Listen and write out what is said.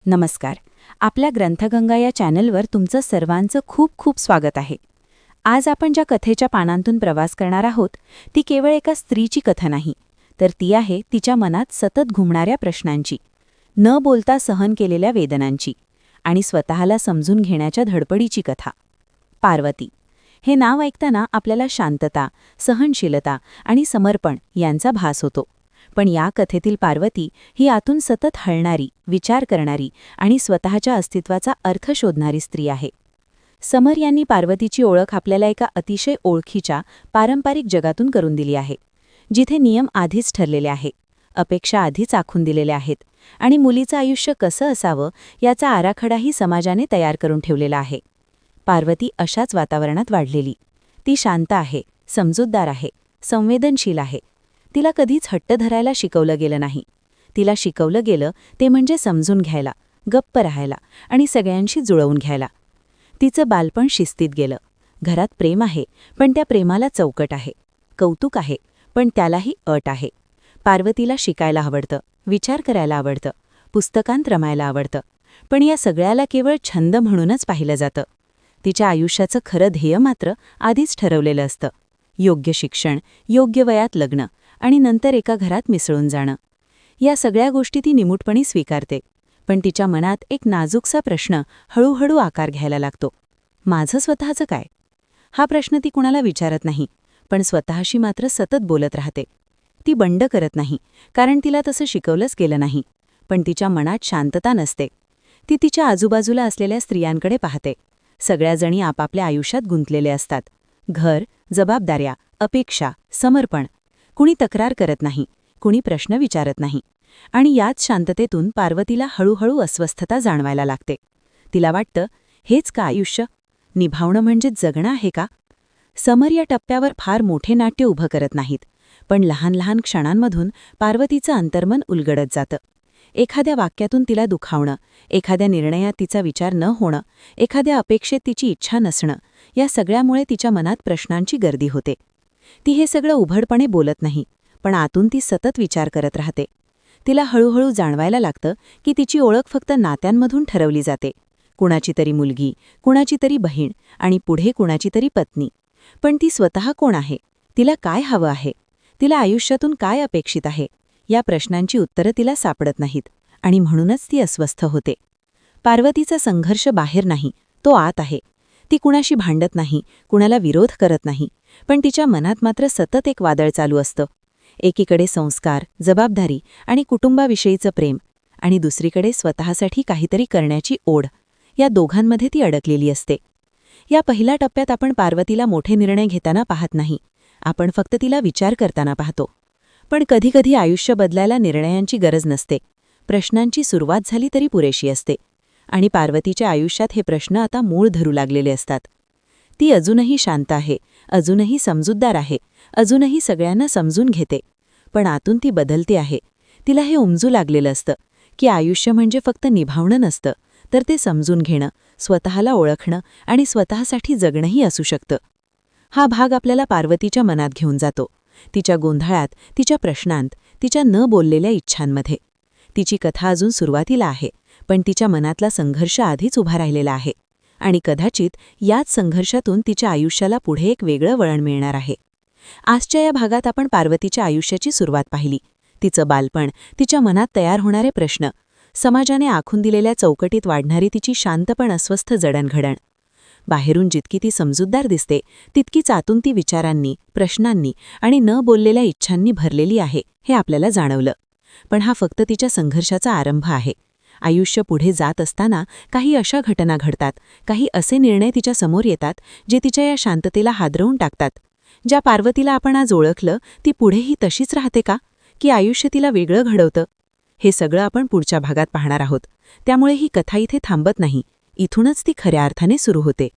नमस्कार. आपल्या ग्रंथगंगा या चॅनलवर तुमचं सर्वांचं खूप खूप स्वागत आहे. आज आपण ज्या कथेच्या पानांतून प्रवास करणार आहोत ती केवळ एका स्त्रीची कथा नाही, तर ती आहे तिच्या मनात सतत घुमणाऱ्या प्रश्नांची, न बोलता सहन केलेल्या वेदनांची आणि स्वतःला समजून घेण्याच्या धडपडीची कथा. पार्वती हे नाव ऐकताना आपल्याला शांतता, सहनशीलता आणि समर्पण यांचा भास होतो. पण या कथेतील पार्वती ही आतून सतत हलणारी, विचार करणारी आणि स्वतःच्या अस्तित्वाचा अर्थ शोधणारी स्त्री आहे. समर यांनी पार्वतीची ओळख आपल्याला एका अतिशय ओळखीच्या, पारंपरिक जगातून करून दिली आहे, जिथे नियम आधीच ठरलेले आहे, अपेक्षा आधीच आखून दिलेल्या आहेत आणि मुलीचं आयुष्य कसं असावं याचा आराखडाही समाजाने तयार करून ठेवलेला आहे. पार्वती अशाच वातावरणात वाढलेली. ती शांत आहे, समजूतदार आहे, संवेदनशील आहे. तिला कधीच हट्ट धरायला शिकवलं गेलं नाही. तिला शिकवलं गेलं ते म्हणजे समजून घ्यायला, गप्प राहायला आणि सगळ्यांशी जुळवून घ्यायला. तिचं बालपण शिस्तीत गेलं. घरात प्रेम आहे, पण त्या प्रेमाला चौकट आहे. कौतुक आहे, पण त्यालाही अट आहे. पार्वतीला शिकायला आवडतं, विचार करायला आवडतं, पुस्तकांत रमायला आवडतं, पण या सगळ्याला केवळ छंद म्हणूनच पाहिलं जातं. तिच्या आयुष्याचं खरं ध्येय मात्र आधीच ठरवलेलं असतं. योग्य शिक्षण, योग्य वयात लग्न आणि नंतर एका घरात मिसळून जाणं. या सगळ्या गोष्टी ती निमूटपणे स्वीकारते, पण तिच्या मनात एक नाजूकसा प्रश्न हळूहळू आकार घ्यायला लागतो. माझं स्वतःचं काय? हा प्रश्न ती कुणाला विचारत नाही, पण स्वतःशी मात्र सतत बोलत राहते. ती बंड करत नाही, कारण तिला तसं शिकवलंच गेलं नाही, पण तिच्या मनात शांतता नसते. ती तिच्या आजूबाजूला असलेल्या स्त्रियांकडे पाहते. सगळ्याजणी आपापल्या आयुष्यात गुंतलेले असतात. घर, जबाबदाऱ्या, अपेक्षा, समर्पण. कुणी तक्रार करत नाही, कुणी प्रश्न विचारत नाही. आणि याच शांततेतून पार्वतीला हळूहळू अस्वस्थता जाणवायला लागते. तिला वाटतं, हेच का आयुष्य? निभावणं म्हणजे जगणं आहे का? समर या टप्प्यावर फार मोठे नाट्य उभं करत नाहीत, पण लहान लहान क्षणांमधून पार्वतीचं अंतर्मन उलगडत जातं. एखाद्या वाक्यातून तिला दुखावणं, एखाद्या निर्णयात तिचा विचार न होणं, एखाद्या अपेक्षेत तिची इच्छा नसणं, या सगळ्यामुळे तिच्या मनात प्रश्नांची गर्दी होते. ती हे सगळं उघडपणे बोलत नाही, पण आतून ती सतत विचार करत राहते. तिला हळूहळू जाणवायला लागतं की तिची ओळख फक्त नात्यांमधून ठरवली जाते. कुणाची तरी मुलगी, कुणाची तरी बहीण आणि पुढे कुणाची तरी पत्नी. पण ती स्वतः कोण आहे? तिला काय हवं आहे? तिला आयुष्यातून काय अपेक्षित आहे? या प्रश्नांची उत्तरं तिला सापडत नाहीत आणि म्हणूनच ती अस्वस्थ होते. पार्वतीचा संघर्ष बाहेर नाही, तो आत आहे. ती कुणाशी भांडत नाही, कुणाला विरोध करत नाही, पण तिच्या मनात मात्र सतत एक वादळ चालू असतं. एकीकडे संस्कार, जबाबदारी आणि कुटुंबाविषयीचं प्रेम, आणि दुसरीकडे स्वतःसाठी काहीतरी करण्याची ओढ. या दोघांमध्ये ती अडकलेली असते. या पहिल्या टप्प्यात आपण पार्वतीला मोठे निर्णय घेताना पाहत नाही, आपण फक्त तिला विचार करताना पाहतो. पण कधीकधी आयुष्य बदलायला निर्णयांची गरज नसते, प्रश्नांची सुरुवात झाली तरी पुरेशी असते. आणि पार्वतीच्या आयुष्यात हे प्रश्न आता मूळ धरू लागलेले असतात. ती अजूनही शांत आहे, अजूनही समजूतदार आहे, अजूनही सगळ्यांना समजून घेते, पण आतून ती बदलते आहे. तिला हे उमजू लागलेलं असतं की आयुष्य म्हणजे फक्त निभावणं नसतं, तर ते समजून घेणं, स्वतःला ओळखणं आणि स्वतःसाठी जगणंही असू शकतं. हा भाग आपल्याला पार्वतीच्या मनात घेऊन जातो, तिच्या गोंधळात, तिच्या प्रश्नांत, तिच्या न बोललेल्या इच्छांमध्ये. तिची कथा अजून सुरुवातीला आहे, पण तिच्या मनातला संघर्ष आधीच उभा राहिलेला आहे आणि कदाचित याच संघर्षातून तिच्या आयुष्याला पुढे एक वेगळं वळण मिळणार आहे. आजच्या या भागात आपण पार्वतीच्या आयुष्याची सुरुवात पाहिली. तिचं बालपण, तिच्या मनात तयार होणारे प्रश्न, समाजाने आखून दिलेल्या चौकटीत वाढणारी तिची शांत पण अस्वस्थ जडणघडण. बाहेरून जितकी ती समजूतदार दिसते, तितकीच आतून ती विचारांनी, प्रश्नांनी आणि न बोललेल्या इच्छांनी भरलेली आहे, हे आपल्याला जाणवलं. पण हा फक्त तिच्या संघर्षाचा आरंभ आहे. आयुष्य पुढे जात असताना काही अशा घटना घडतात, काही असे निर्णय तिच्या समोर येतात, जे तिच्या या शांततेला हादरवून टाकतात. ज्या पार्वतीला आपण आज ओळखलं, ती पुढेही तशीच राहते का, की आयुष्य तिला वेगळं घडवतं? हे सगळं आपण पुढच्या भागात पाहणार आहोत. त्यामुळे ही कथा इथे थांबत नाही, इथूनच ती खऱ्या अर्थाने सुरू होते.